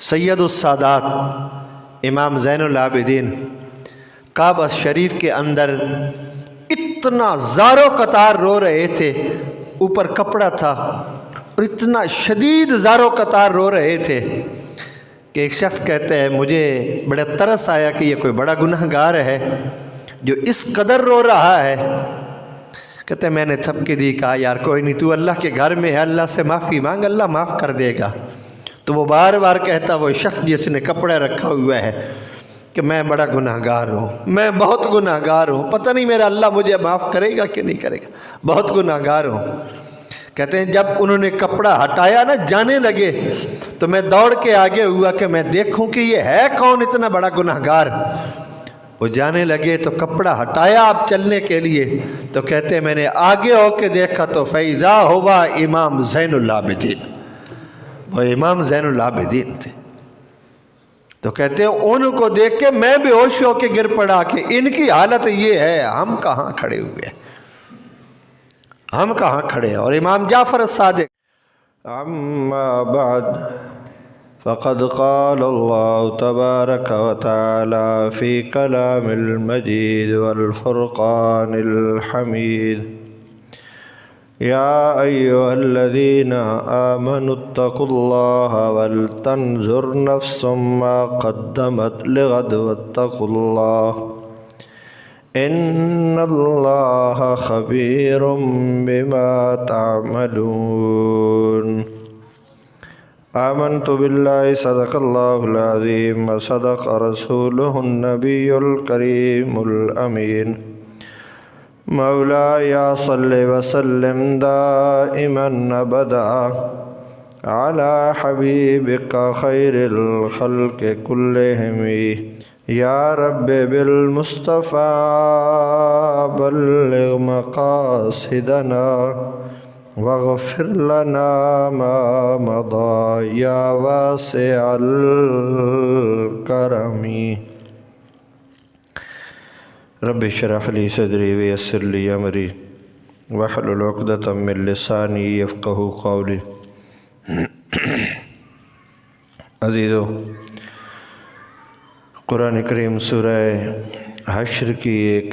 سید السادات امام زین العابدین کعبہ شریف کے اندر اتنا زارو قطار رو رہے تھے، اوپر کپڑا تھا اور اتنا شدید زارو قطار رو رہے تھے کہ ایک شخص کہتا ہے مجھے بڑا ترس آیا کہ یہ کوئی بڑا گناہ گار ہے جو اس قدر رو رہا ہے۔ کہتے ہیں میں نے تھپکی دی، کہا یار کوئی نہیں، تو اللہ کے گھر میں ہے، اللہ سے معافی مانگ، اللہ معاف کر دے گا۔ تو وہ بار بار کہتا وہ شخص جس نے کپڑا رکھا ہوا ہے کہ میں بڑا گناہ گار ہوں، میں بہت گناہ گار ہوں، پتہ نہیں میرا اللہ مجھے معاف کرے گا کہ نہیں کرے گا، بہت گناہ گار ہوں۔ کہتے ہیں جب انہوں نے کپڑا ہٹایا نا، جانے لگے تو میں دوڑ کے آگے ہوا کہ میں دیکھوں کہ یہ ہے کون اتنا بڑا گناہ گار۔ وہ جانے لگے تو کپڑا ہٹایا اب چلنے کے لیے، تو کہتے ہیں میں نے آگے ہو کے دیکھا تو فیضا ہوا امام زین العابدین، وہ امام زین العابدین تھے۔ تو کہتے ہیں ان کو دیکھ کے میں بے ہوش ہو کے گر پڑا کہ ان کی حالت یہ ہے، ہم کہاں کھڑے ہوئے ہیں، ہم کہاں کھڑے ہیں۔ اور امام جعفر الصادق اما بعد فقد قال اللہ تبارک و تعالی فی کلام المجید والفرقان الحمید یا ایہا الذین آمنوا اتقوا اللہ ولتنظر نفس ما قدمت لغد واتقوا اللہ ان اللہ خبیر بما تعملون۔ آمنت باللہ صدق اللہ العظیم وصدق رسولہ النبی الکریم الامین مولاي صل وسلم دائما ابدا على حبيبك خير الخلق كلهم يا رب بالمصطفى بلغ مقاصدنا واغفر لنا ما مضى يا واسع الكرم رب اشرح لي صدري ويسر لي امري واحلل عقدة من لساني يفقهوا قولي۔ عزیزو، قرآن کریم سورہ حشر کی ایک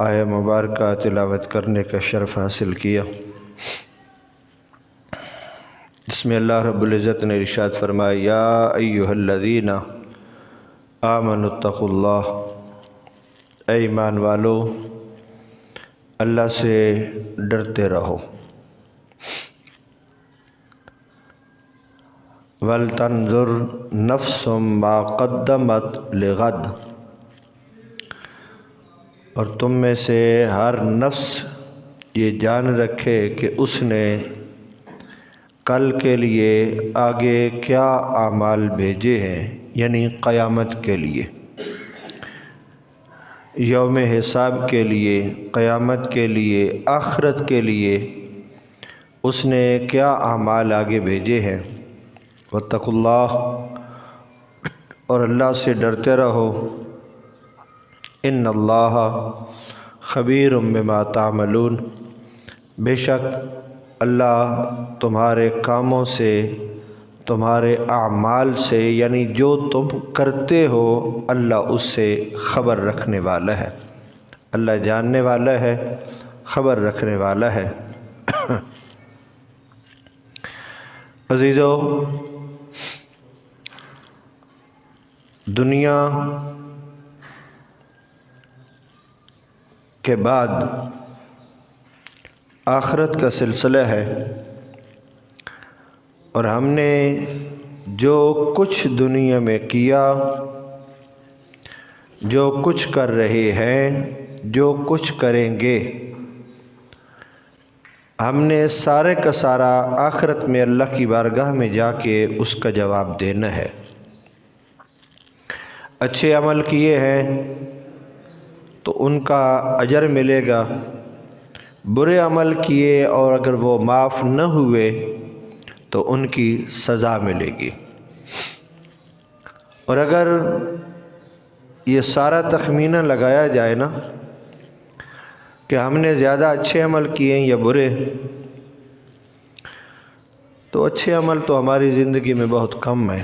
آیہ مبارکہ تلاوت کرنے کا شرف حاصل کیا، جس میں اللہ رب العزت نے ارشاد فرمایا یا ایہا الذین آمنوا اتقوا اللہ، اے ایمان والو اللہ سے ڈرتے رہو، وَلْتَنْظُرْ نَفْسٌ مَا قَدَّمَتْ لِغَدْ، اور تم میں سے ہر نفس یہ جان رکھے کہ اس نے کل کے لیے آگے کیا اعمال بھیجے ہیں، یعنی قیامت کے لیے، یوم حساب کے لیے، قیامت کے لیے، آخرت کے لیے اس نے کیا اعمال آگے بھیجے ہیں۔ واتقوا اللہ، اور اللہ سے ڈرتے رہو، ان اللہ خبیر بما تعملون، بے شک اللہ تمہارے کاموں سے، تمہارے اعمال سے، یعنی جو تم کرتے ہو اللہ اس سے خبر رکھنے والا ہے، اللہ جاننے والا ہے، خبر رکھنے والا ہے۔ عزیزو، دنیا کے بعد آخرت کا سلسلہ ہے، اور ہم نے جو کچھ دنیا میں کیا، جو کچھ کر رہے ہیں، جو کچھ کریں گے، ہم نے سارے کا سارا آخرت میں اللہ کی بارگاہ میں جا کے اس کا جواب دینا ہے۔ اچھے عمل کیے ہیں تو ان کا اجر ملے گا، برے عمل کیے اور اگر وہ معاف نہ ہوئے تو ان کی سزا ملے گی۔ اور اگر یہ سارا تخمینہ لگایا جائے نا کہ ہم نے زیادہ اچھے عمل کیے ہیں یا برے، تو اچھے عمل تو ہماری زندگی میں بہت کم ہیں،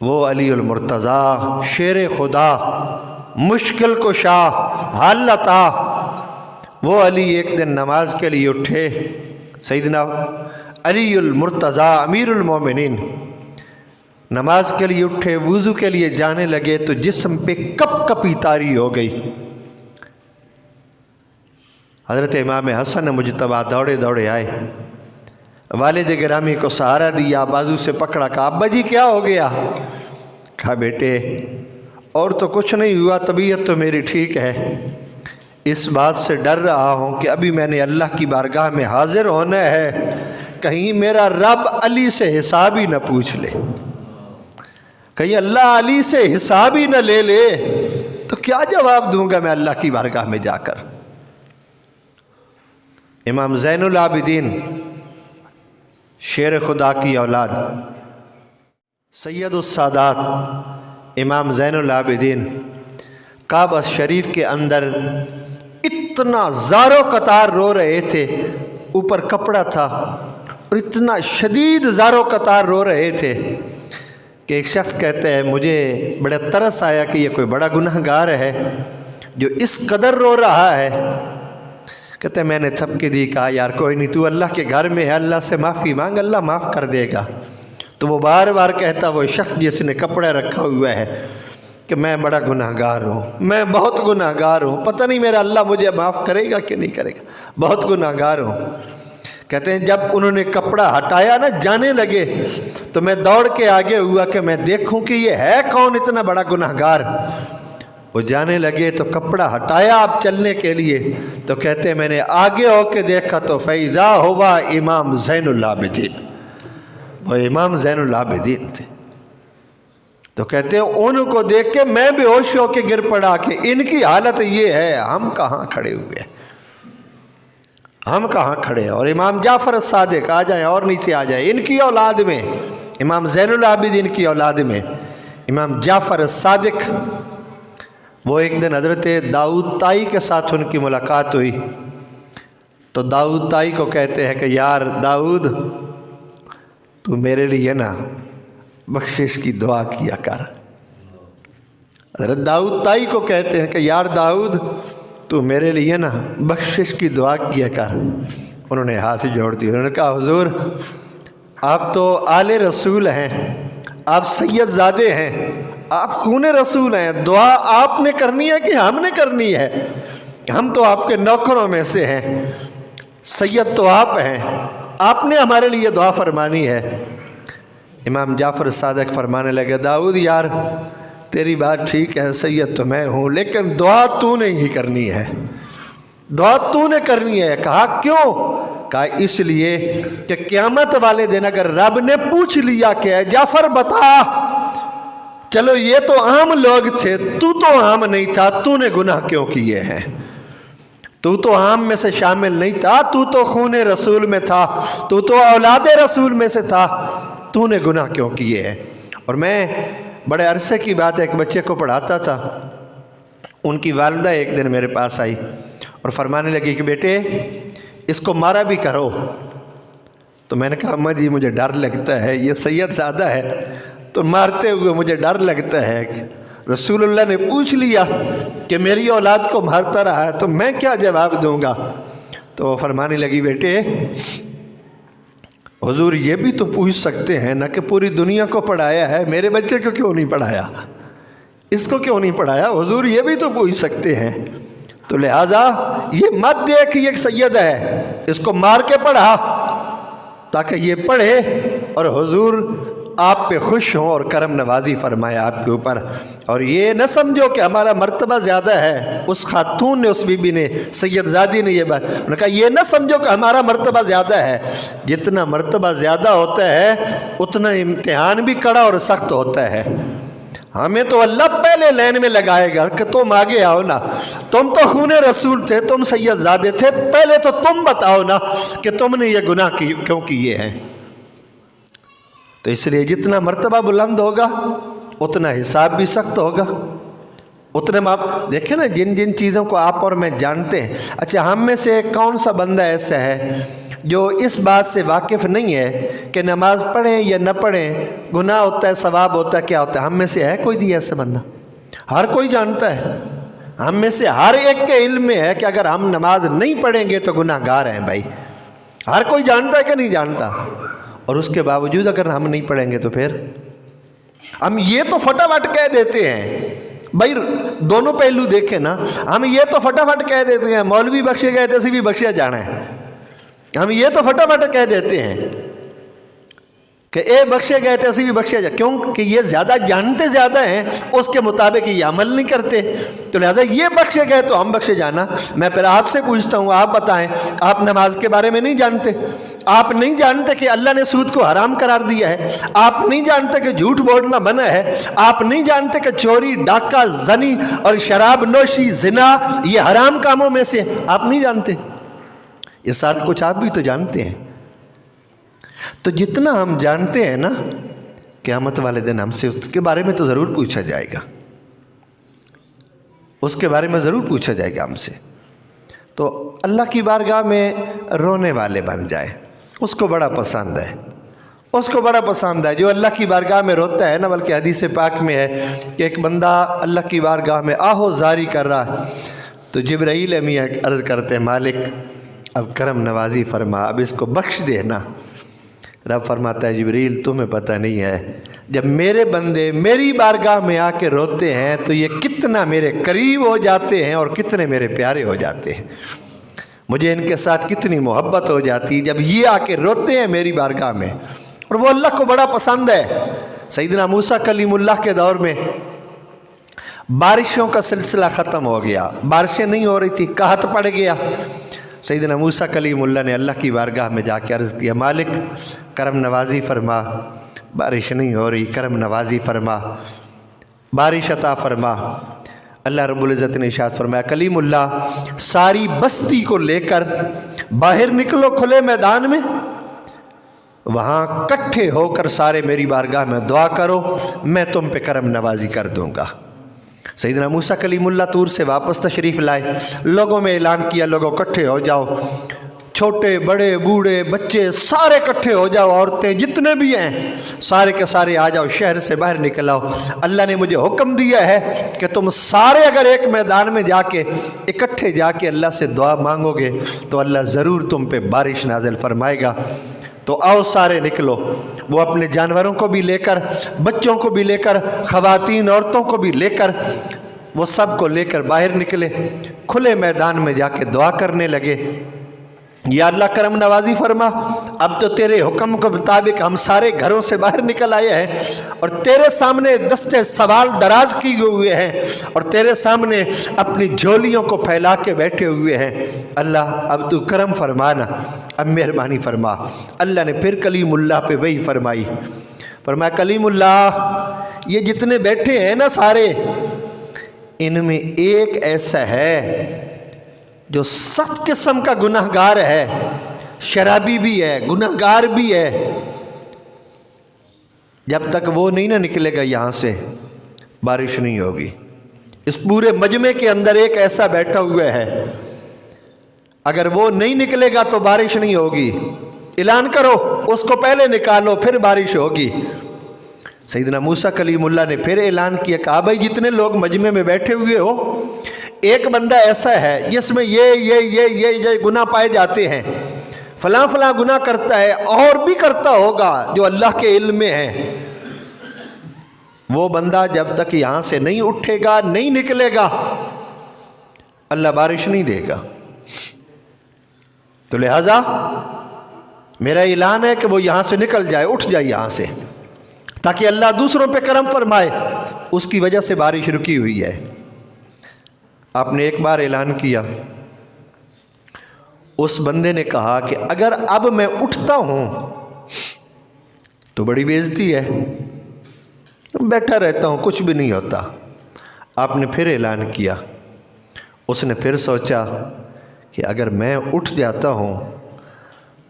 وہ علی المرتضیٰ شیر خدا مشکل کشا حل عطا، وہ علی ایک دن نماز کے لیے اٹھے، سیدنا علی المرتضیٰ امیر المومنین نماز کے لیے اٹھے، وضو کے لیے جانے لگے تو جسم پہ کپ کپی طاری ہو گئی۔ حضرت امام حسن مجتبیٰ دوڑے دوڑے آئے، والد گرامی کو سہارا دیا، بازو سے پکڑا، کہا ابا جی کیا ہو گیا؟ کہا بیٹے اور تو کچھ نہیں ہوا، طبیعت تو میری ٹھیک ہے، اس بات سے ڈر رہا ہوں کہ ابھی میں نے اللہ کی بارگاہ میں حاضر ہونا ہے، کہیں میرا رب علی سے حساب ہی نہ پوچھ لے، کہیں اللہ علی سے حساب ہی نہ لے لے تو کیا جواب دوں گا میں اللہ کی بارگاہ میں جا کر۔ امام زین العابدین شیر خدا کی اولاد، سید السادات امام زین العابدین کعبہ شریف کے اندر اتنا زارو قطار رو رہے تھے، اوپر کپڑا تھا اور اتنا شدید زارو قطار رو رہے تھے کہ ایک شخص کہتے ہیں مجھے بڑا ترس آیا کہ یہ کوئی بڑا گناہ گار ہے جو اس قدر رو رہا ہے۔ کہتے ہیں میں نے تھپکی دی، کہا یار کوئی نہیں، تو اللہ کے گھر میں ہے، اللہ سے معافی مانگ، اللہ معاف کر دے گا۔ تو وہ بار بار کہتا وہ شخص جس نے کپڑا رکھا ہوا ہے کہ میں بڑا گناہ گار ہوں، میں بہت گناہ گار ہوں، پتہ نہیں میرا اللہ مجھے معاف کرے گا کہ نہیں کرے گا، بہت گناہ گار ہوں۔ کہتے ہیں جب انہوں نے کپڑا ہٹایا نا جانے لگے تو میں دوڑ کے آگے ہوا کہ میں دیکھوں کہ یہ ہے کون اتنا بڑا گناہ گار۔ وہ جانے لگے تو کپڑا ہٹایا آپ چلنے کے لیے تو کہتے ہیں میں نے آگے ہو کے دیکھا تو فَإِذَا هُوَ امام زین العابدین، وہ امام زین العابدین تھے۔ تو کہتے ہیں ان کو دیکھ کے میں بے ہوش ہو کے گر پڑا کہ ان کی حالت یہ ہے، ہم کہاں کھڑے ہوئے ہیں، ہم کہاں کھڑے ہیں۔ اور امام جعفر الصادق آ جائیں اور نیچے آ جائیں، ان کی اولاد میں، امام زین العابدین کی اولاد میں امام جعفر الصادق، وہ ایک دن حضرت داؤد طائی کے ساتھ ان کی ملاقات ہوئی تو داؤد طائی کو کہتے ہیں کہ یار داؤد تو میرے لیے نا بخشش کی دعا کیا کر۔ حضرت داؤد طائی کو کہتے ہیں کہ یار داؤد تو میرے لیے نا بخشش کی دعا کیا کر۔ انہوں نے ہاتھ جوڑ دیا، انہوں نے کہا حضور آپ تو آل رسول ہیں، آپ سید زادے ہیں، آپ خون رسول ہیں، دعا آپ نے کرنی ہے کہ ہم نے کرنی ہے؟ ہم تو آپ کے نوکروں میں سے ہیں، سید تو آپ ہیں، آپ نے ہمارے لیے دعا فرمانی ہے۔ امام جعفر صادق فرمانے لگے داؤد یار تیری بات ٹھیک ہے، سید تو میں ہوں، لیکن دعا تو نے ہی کرنی ہے، دعا تو نے کرنی ہے۔ کہا کیوں؟ کہا اس لیے کہ قیامت والے دن اگر رب نے پوچھ لیا کہ جعفر بتا، چلو یہ تو عام لوگ تھے، تو عام نہیں تھا، تو نے گناہ کیوں کیے ہیں؟ تو عام میں سے شامل نہیں تھا، تو خون رسول میں تھا، تو اولاد رسول میں سے تھا، تو نے گناہ کیوں کیے ہیں؟ اور میں بڑے عرصے کی بات ایک بچے کو پڑھاتا تھا، ان کی والدہ ایک دن میرے پاس آئی اور فرمانے لگی کہ بیٹے اس کو مارا بھی کرو۔ تو میں نے کہا اماں جی مجھے ڈر لگتا ہے، یہ سید زادہ ہے تو مارتے ہوئے مجھے ڈر لگتا ہے، رسول اللہ نے پوچھ لیا کہ میری اولاد کو مارتا رہا ہے تو میں کیا جواب دوں گا؟ تو وہ فرمانے لگی بیٹے حضور یہ بھی تو پوچھ سکتے ہیں نہ کہ پوری دنیا کو پڑھایا ہے، میرے بچے کو کیوں نہیں پڑھایا، اس کو کیوں نہیں پڑھایا؟ حضور یہ بھی تو پوچھ سکتے ہیں۔ تو لہٰذا یہ مت دیکھ یہ سید ہے، اس کو مار کے پڑھا تاکہ یہ پڑھے اور حضور آپ پہ خوش ہوں اور کرم نوازی فرمائے آپ کے اوپر۔ اور یہ نہ سمجھو کہ ہمارا مرتبہ زیادہ ہے، اس خاتون نے، اس بی بی نے، سید زادی نے یہ بات انہوں نے کہا یہ نہ سمجھو کہ ہمارا مرتبہ زیادہ ہے، جتنا مرتبہ زیادہ ہوتا ہے اتنا امتحان بھی کڑا اور سخت ہوتا ہے۔ ہمیں تو اللہ پہلے لائن میں لگائے گا کہ تم آگے آؤ نا، تم تو خون رسول تھے، تم سید زادے تھے، پہلے تو تم بتاؤ نا کہ تم نے یہ گناہ کیوں کیے ہیں۔ تو اس لیے جتنا مرتبہ بلند ہوگا اتنا حساب بھی سخت ہوگا، اتنے آپ دیکھیں نا جن چیزوں کو آپ اور میں جانتے ہیں۔ اچھا ہم میں سے کون سا بندہ ایسا ہے جو اس بات سے واقف نہیں ہے کہ نماز پڑھیں یا نہ پڑھیں گناہ ہوتا ہے ثواب ہوتا ہے کیا ہوتا ہے، ہم میں سے ہے کوئی دی ایسا بندہ؟ ہر کوئی جانتا ہے، ہم میں سے ہر ایک کے علم میں ہے کہ اگر ہم نماز نہیں پڑھیں گے تو گناہ گار ہیں بھائی، ہر کوئی جانتا ہے کہ نہیں جانتا؟ اور اس کے باوجود اگر ہم نہیں پڑھیں گے تو پھر ہم یہ تو فٹافٹ کہہ دیتے ہیں بھائی، دونوں پہلو دیکھیں نا، ہم یہ تو فٹافٹ کہہ دیتے ہیں مولوی بخشے گئے تھے بھی بخشیا جانا ہے، ہم یہ تو فٹافٹ کہہ دیتے ہیں کہ اے بخشے گئے تھے اسی بھی بخشیا جائے، کیوں کہ یہ زیادہ جانتے زیادہ ہیں، اس کے مطابق یہ عمل نہیں کرتے، تو لہذا یہ بخشے گئے تو ہم بخشے جانا۔ میں پھر آپ سے پوچھتا ہوں، آپ بتائیں، آپ نماز کے بارے میں نہیں جانتے؟ آپ نہیں جانتے کہ اللہ نے سود کو حرام قرار دیا ہے؟ آپ نہیں جانتے کہ جھوٹ بولنا منع ہے؟ آپ نہیں جانتے کہ چوری، ڈاکہ، زنی اور شراب نوشی، زنا یہ حرام کاموں میں سے؟ آپ نہیں جانتے؟ یہ سارا کچھ آپ بھی تو جانتے ہیں۔ تو جتنا ہم جانتے ہیں نا، قیامت والے دن ہم سے اس کے بارے میں تو ضرور پوچھا جائے گا، اس کے بارے میں ضرور پوچھا جائے گا ہم سے۔ تو اللہ کی بارگاہ میں رونے والے بن جائے، اس کو بڑا پسند ہے، اس کو بڑا پسند ہے۔ جو اللہ کی بارگاہ میں روتا ہے نا، بلکہ حدیث پاک میں ہے کہ ایک بندہ اللہ کی بارگاہ میں آہو زاری کر رہا ہے تو جبرائیل امین عرض کرتے ہیں مالک اب کرم نوازی فرما، اب اس کو بخش دینا۔ رب فرماتا ہے جبریل تمہیں پتہ نہیں ہے، جب میرے بندے میری بارگاہ میں آ کے روتے ہیں تو یہ کتنا میرے قریب ہو جاتے ہیں اور کتنے میرے پیارے ہو جاتے ہیں، مجھے ان کے ساتھ کتنی محبت ہو جاتی ہے جب یہ آ کے روتے ہیں میری بارگاہ میں، اور وہ اللہ کو بڑا پسند ہے۔ سیدنا موسیٰ کلیم اللہ کے دور میں بارشوں کا سلسلہ ختم ہو گیا، بارشیں نہیں ہو رہی تھی، قحط پڑ گیا۔ سیدنا موسیٰ کلیم اللہ نے اللہ کی بارگاہ میں جا کے عرض کیا مالک کرم نوازی فرما، بارش نہیں ہو رہی، کرم نوازی فرما، بارش عطا فرما۔ اللہ رب العزت نے ارشاد فرمایا کلیم اللہ ساری بستی کو لے کر باہر نکلو کھلے میدان میں، وہاں کٹھے ہو کر سارے میری بارگاہ میں دعا کرو، میں تم پہ کرم نوازی کر دوں گا۔ سیدنا موسیٰ کلیم اللہ طور سے واپس تشریف لائے، لوگوں میں اعلان کیا لوگوں کٹھے ہو جاؤ، چھوٹے بڑے بوڑھے بچے سارے کٹھے ہو جاؤ، عورتیں جتنے بھی ہیں سارے کے سارے آ جاؤ، شہر سے باہر نکل آؤ۔ اللہ نے مجھے حکم دیا ہے کہ تم سارے اگر ایک میدان میں جا کے اکٹھے جا کے اللہ سے دعا مانگو گے تو اللہ ضرور تم پہ بارش نازل فرمائے گا۔ تو آؤ سارے نکلو، وہ اپنے جانوروں کو بھی لے کر، بچوں کو بھی لے کر، خواتین عورتوں کو بھی لے کر، وہ سب کو لے کر باہر نکلے، کھلے میدان میں جا کے دعا کرنے لگے یا اللہ کرم نوازی فرما، اب تو تیرے حکم کے مطابق ہم سارے گھروں سے باہر نکل آئے ہیں اور تیرے سامنے دستے سوال دراز کیے ہوئے ہیں اور تیرے سامنے اپنی جھولیوں کو پھیلا کے بیٹھے ہوئے ہیں، اللہ اب تو کرم فرمانا، اب مہربانی فرما۔ اللہ نے پھر کلیم اللہ پہ وہی فرمائی، فرمایا کلیم اللہ یہ جتنے بیٹھے ہیں نا سارے، ان میں ایک ایسا ہے جو 7 قسم کا گناہ گار ہے، شرابی بھی ہے، گناہ گار بھی ہے، جب تک وہ نہیں نہ نکلے گا یہاں سے بارش نہیں ہوگی۔ اس پورے مجمع کے اندر ایک ایسا بیٹھا ہوا ہے، اگر وہ نہیں نکلے گا تو بارش نہیں ہوگی، اعلان کرو اس کو پہلے نکالو پھر بارش ہوگی۔ سیدنا موسیٰ کلیم اللہ نے پھر اعلان کیا، کہا بھائی جتنے لوگ مجمع میں بیٹھے ہوئے ہو، ایک بندہ ایسا ہے جس میں یہ گناہ پائے جاتے ہیں، فلاں فلاں گناہ کرتا ہے، اور بھی کرتا ہوگا جو اللہ کے علم میں ہے، وہ بندہ جب تک یہاں سے نہیں اٹھے گا نہیں نکلے گا اللہ بارش نہیں دے گا۔ تو لہذا میرا اعلان ہے کہ وہ یہاں سے نکل جائے، اٹھ جائے یہاں سے، تاکہ اللہ دوسروں پہ کرم فرمائے، اس کی وجہ سے بارش رکی ہوئی ہے۔ آپ نے ایک بار اعلان کیا، اس بندے نے کہا کہ اگر اب میں اٹھتا ہوں تو بڑی بے عزتی ہے، بیٹھا رہتا ہوں کچھ بھی نہیں ہوتا۔ آپ نے پھر اعلان کیا، اس نے پھر سوچا کہ اگر میں اٹھ جاتا ہوں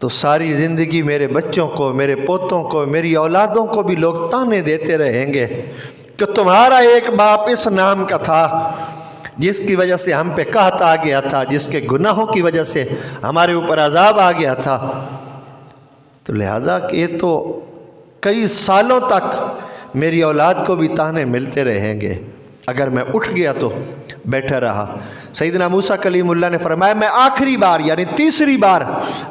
تو ساری زندگی میرے بچوں کو، میرے پوتوں کو، میری اولادوں کو بھی لوگ تانے دیتے رہیں گے کہ تمہارا ایک باپ اس نام کا تھا جس کی وجہ سے ہم پہ قحط آ گیا تھا، جس کے گناہوں کی وجہ سے ہمارے اوپر عذاب آ گیا تھا، تو لہذا کہ یہ تو کئی سالوں تک میری اولاد کو بھی تانے ملتے رہیں گے، اگر میں اٹھ گیا تو بیٹھا رہا۔ سیدنا موسیٰ کلیم اللہ نے فرمایا میں آخری بار، یعنی تیسری بار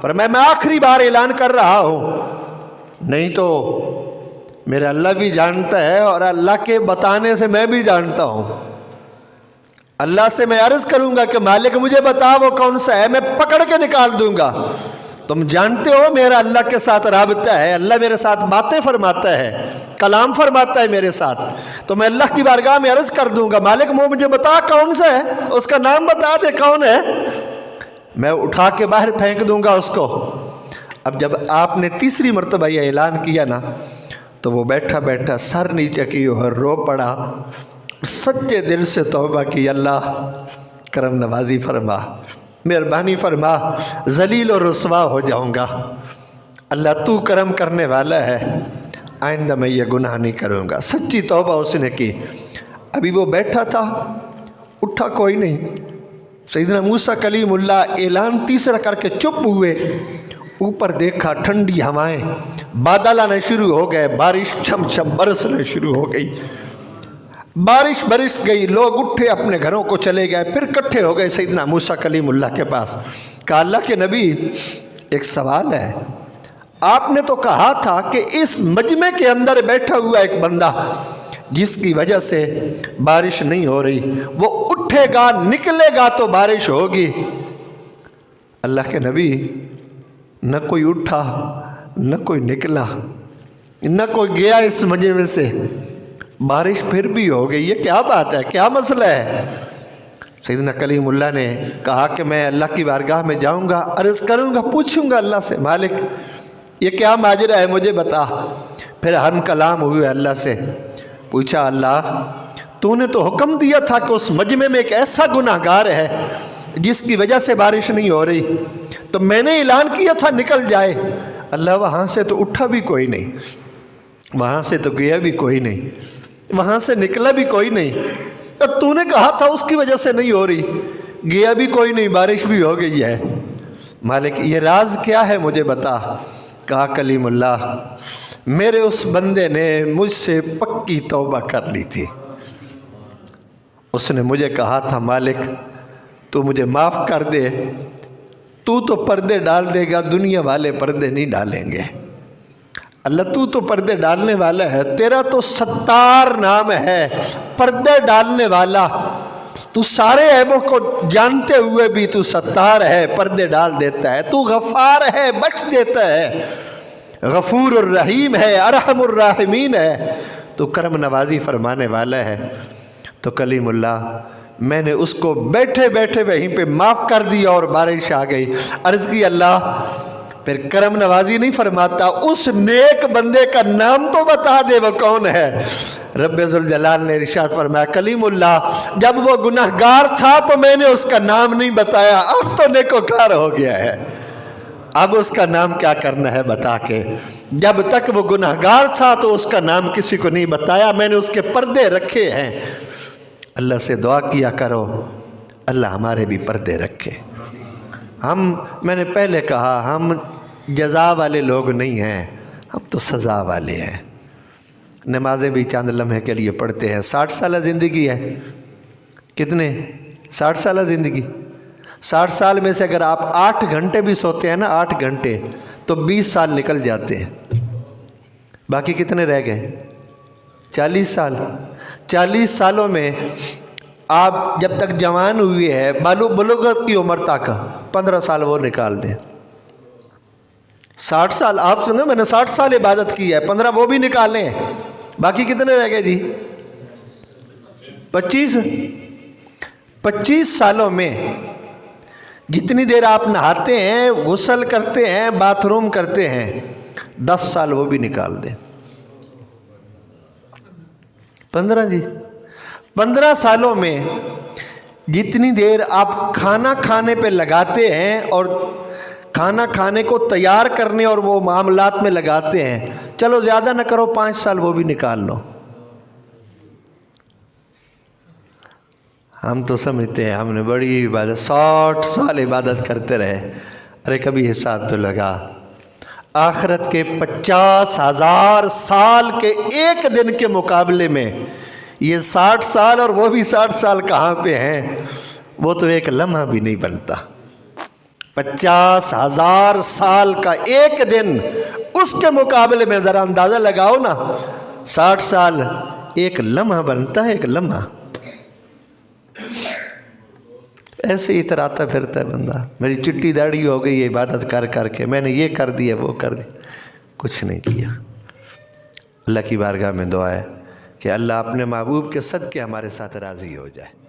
فرمایا میں آخری بار اعلان کر رہا ہوں، نہیں تو میرا اللہ بھی جانتا ہے اور اللہ کے بتانے سے میں بھی جانتا ہوں۔ اللہ سے میں عرض کروں گا کہ مالک مجھے بتا وہ کون سا ہے، میں پکڑ کے نکال دوں گا۔ تم جانتے ہو میرا اللہ کے ساتھ رابطہ ہے، اللہ میرے ساتھ باتیں فرماتا ہے، کلام فرماتا ہے میرے ساتھ، تو میں اللہ کی بارگاہ میں عرض کر دوں گا مالک وہ مجھے بتا کون سا ہے، اس کا نام بتا دے کون ہے، میں اٹھا کے باہر پھینک دوں گا اس کو۔ اب جب آپ نے تیسری مرتبہ یہ اعلان کیا نا تو وہ بیٹھا بیٹھا سر نیچے کی اور رو پڑا، سچے دل سے توبہ کی، اللہ کرم نوازی فرما، مہربانی فرما، ذلیل و رسوا ہو جاؤں گا، اللہ تو کرم کرنے والا ہے، آئندہ میں یہ گناہ نہیں کروں گا۔ سچی توبہ اس نے کی۔ ابھی وہ بیٹھا تھا، اٹھا کوئی نہیں۔ سیدنا موسیٰ کلیم اللہ اعلان تیسرا کر کے چپ ہوئے، اوپر دیکھا ٹھنڈی ہوائیں، بادل آنا شروع ہو گئے، بارش چھم چھم برسنا شروع ہو گئی، بارش برس گئی، لوگ اٹھے اپنے گھروں کو چلے گئے، پھر اکٹھے ہو گئے سیدنا موسیٰ کلیم اللہ کے پاس۔ کہا اللہ کے نبی ایک سوال ہے، آپ نے تو کہا تھا کہ اس مجمع کے اندر بیٹھا ہوا ایک بندہ جس کی وجہ سے بارش نہیں ہو رہی، وہ اٹھے گا نکلے گا تو بارش ہوگی۔ اللہ کے نبی نہ کوئی اٹھا نہ کوئی نکلا نہ کوئی گیا اس مجمع سے، بارش پھر بھی ہو گئی، یہ کیا بات ہے، کیا مسئلہ ہے؟ سیدنا کلیم اللہ نے کہا کہ میں اللہ کی بارگاہ میں جاؤں گا، عرض کروں گا، پوچھوں گا اللہ سے مالک یہ کیا ماجرا ہے مجھے بتا۔ پھر ہم کلام ہوئے اللہ سے، پوچھا اللہ تو نے تو حکم دیا تھا کہ اس مجمع میں ایک ایسا گناہ گار ہے جس کی وجہ سے بارش نہیں ہو رہی، تو میں نے اعلان کیا تھا نکل جائے۔ اللہ وہاں سے تو اٹھا بھی کوئی نہیں، وہاں سے تو گیا بھی کوئی نہیں، وہاں سے نکلا بھی کوئی نہیں، اور تو نے کہا تھا اس کی وجہ سے نہیں ہو رہی، گیا بھی کوئی نہیں، بارش بھی ہو گئی ہے، مالک یہ راز کیا ہے مجھے بتا۔ کہا کلیم اللہ میرے اس بندے نے مجھ سے پکی توبہ کر لی تھی، اس نے مجھے کہا تھا مالک تو مجھے معاف کر دے، تو پردے ڈال دے گا، دنیا والے پردے نہیں ڈالیں گے، اللہ تو پردے ڈالنے والا ہے، تیرا تو ستار نام ہے، پردے ڈالنے والا، تو سارے عیبوں کو جانتے ہوئے بھی تو ستار ہے، پردے ڈال دیتا ہے، تو غفار ہے، بخش دیتا ہے، غفور الرحیم ہے، ارحم الراحمین ہے، تو کرم نوازی فرمانے والا ہے۔ تو کلیم اللہ میں نے اس کو بیٹھے بیٹھے وہیں پہ معاف کر دیا اور بارش آ گئی۔ عرض کی اللہ پھر کرم نوازی نہیں فرماتا، اس نیک بندے کا نام تو بتا دے وہ کون ہے۔ رب ذوالجلال نے ارشاد فرمایا کلیم اللہ جب وہ گناہگار تھا تو میں نے اس کا نام نہیں بتایا، اب تو نیکوکار ہو گیا ہے، اب اس کا نام کیا کرنا ہے بتا کے، جب تک وہ گناہگار تھا تو اس کا نام کسی کو نہیں بتایا، میں نے اس کے پردے رکھے ہیں۔ اللہ سے دعا کیا کرو اللہ ہمارے بھی پردے رکھے۔ میں نے پہلے کہا ہم جزا والے لوگ نہیں ہیں، ہم تو سزا والے ہیں۔ نمازیں بھی چند لمحے کے لیے پڑھتے ہیں، 60 سالہ زندگی ہے، کتنے 60 سالہ زندگی، 60 سال میں سے اگر آپ 8 گھنٹے بھی سوتے ہیں نا، 8 گھنٹے تو 20 سال نکل جاتے ہیں، باقی کتنے رہ گئے 40 سال۔ 40 سالوں میں آپ جب تک جوان ہوئے ہیں بلوغت کی عمر تک 15 سال وہ نکال دیں۔ 60 سال آپ سنیں، میں نے 60 سال عبادت کی ہے، 15 وہ بھی نکالیں، باقی کتنے رہ گئے جی 25 سالوں میں جتنی دیر آپ نہاتے ہیں، غسل کرتے ہیں، باتھ روم کرتے ہیں، 10 سال وہ بھی نکال دیں۔ 15 سالوں میں جتنی دیر آپ کھانا کھانے پہ لگاتے ہیں اور کھانا کھانے کو تیار کرنے اور وہ معاملات میں لگاتے ہیں، چلو زیادہ نہ کرو 5 سال وہ بھی نکال لو۔ ہم تو سمجھتے ہیں ہم نے بڑی عبادت 60 سال عبادت کرتے رہے، ارے کبھی حساب تو لگا، آخرت کے 50,000 سال کے ایک دن کے مقابلے میں یہ 60 سال اور وہ بھی 60 سال کہاں پہ ہیں، وہ تو ایک لمحہ بھی نہیں بنتا۔ 50,000 سال کا ایک دن، اس کے مقابلے میں ذرا اندازہ لگاؤ نا، 60 سال ایک لمحہ بنتا ہے، ایک لمحہ۔ ایسے ہی اتراتا پھرتا ہے بندہ، میری چٹی داڑھی ہو گئی ہے عبادت کر کر کے، میں نے یہ کر دیا وہ کر دیا، کچھ نہیں کیا۔ اللہ کی بارگاہ میں دعا ہے کہ اللہ اپنے محبوب کے صدقے ہمارے ساتھ راضی ہو جائے۔